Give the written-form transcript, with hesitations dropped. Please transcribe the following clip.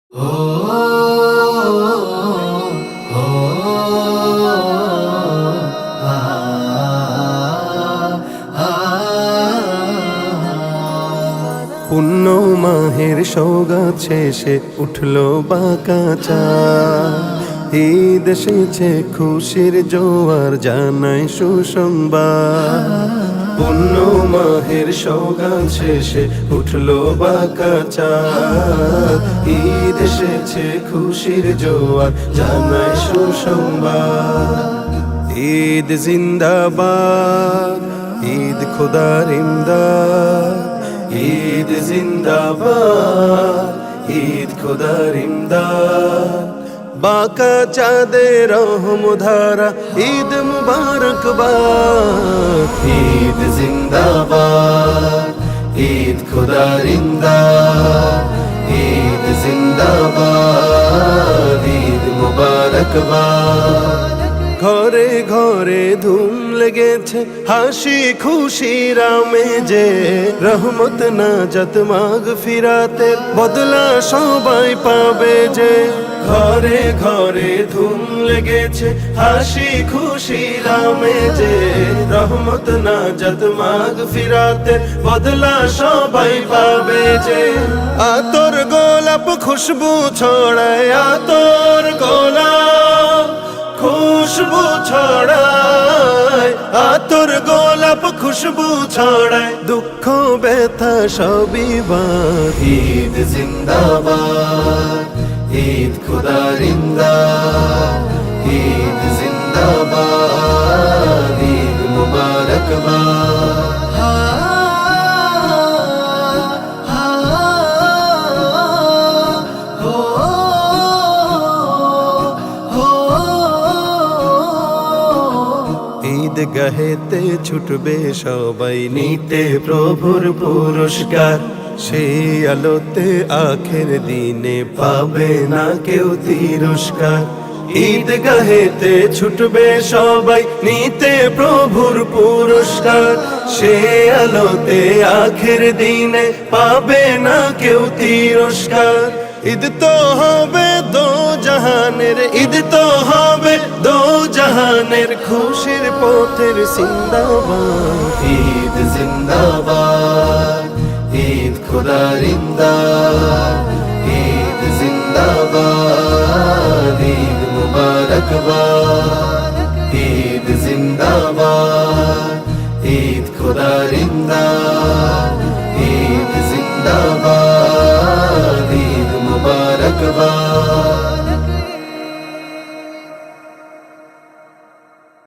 পুণ্য মাহের সওগাত শেষে উঠলো বাঁকা চাঁদ, ঈদ এসেছে খুশির জোয়ার জানাই সুসংবাদ। পুণ্য মাহের সওগাত শেষে উঠলো বাঁকা চাঁদ, ঈদ এসেছে খুশির জোয়ার জানাই সুসংবাদ। ঈদ জিন্দাবাদ, ঈদ খোদার ইমদাদ, ঈদ জিন্দাবাদ, ঈদ খোদার ইমদাদ। বাঁকা চাঁদের রহমধারা ঈদ মুবারকবাদ। ঈদ জিন্দাবাদ, ঈদ খোদার ইমদাদ, ঈদ জিন্দাবাদ, ঈদ মুবারকবাদ। ঘরে ঘরে ধুম লেগেছে হাসি খুশির আমেজে, রহমত নাজাত মাগফিরাতের বদলা সবাই পাবে যে। ঘরে ঘরে ধুম লেগেছে হাসি খুশির আমেজে, রহমত নাজাত মাগফিরাতের বদলা সবাই পাবে যে। আতর গোলাপ খুশবু ছড়ায়, আতর গোলাপ খুশবু ছড়ায়, আতর গোলাপ খুশবু ছড়ায়, দুঃখ ব্যথা সবই বাদ। ঈদ জিন্দাবাদ, ঈদ খোদার ইমদাদ, ঈদ জিন্দাবাদ, ঈদ মুবারকবাদ। ঈদগাহেতে ছুটবে সবাই নিতে প্রভুর পুরস্কার, সেই আলোতে আখের দিনে পাবে না কেউ তিরস্কার। ঈদগাহেতে ছুটবে সবাই নিতে প্রভুর পুরস্কার, সেই আলোতে আখের দিনে পাবে না কেউ তিরস্কার। ঈদ তো হবে দো জাহানের, ঈদ তো হবে দো জাহানের, খুশির পথের জিন্দাবাদ। ঈদ জিন্দাবাদ, ঈদ খোদার ইমদাদ,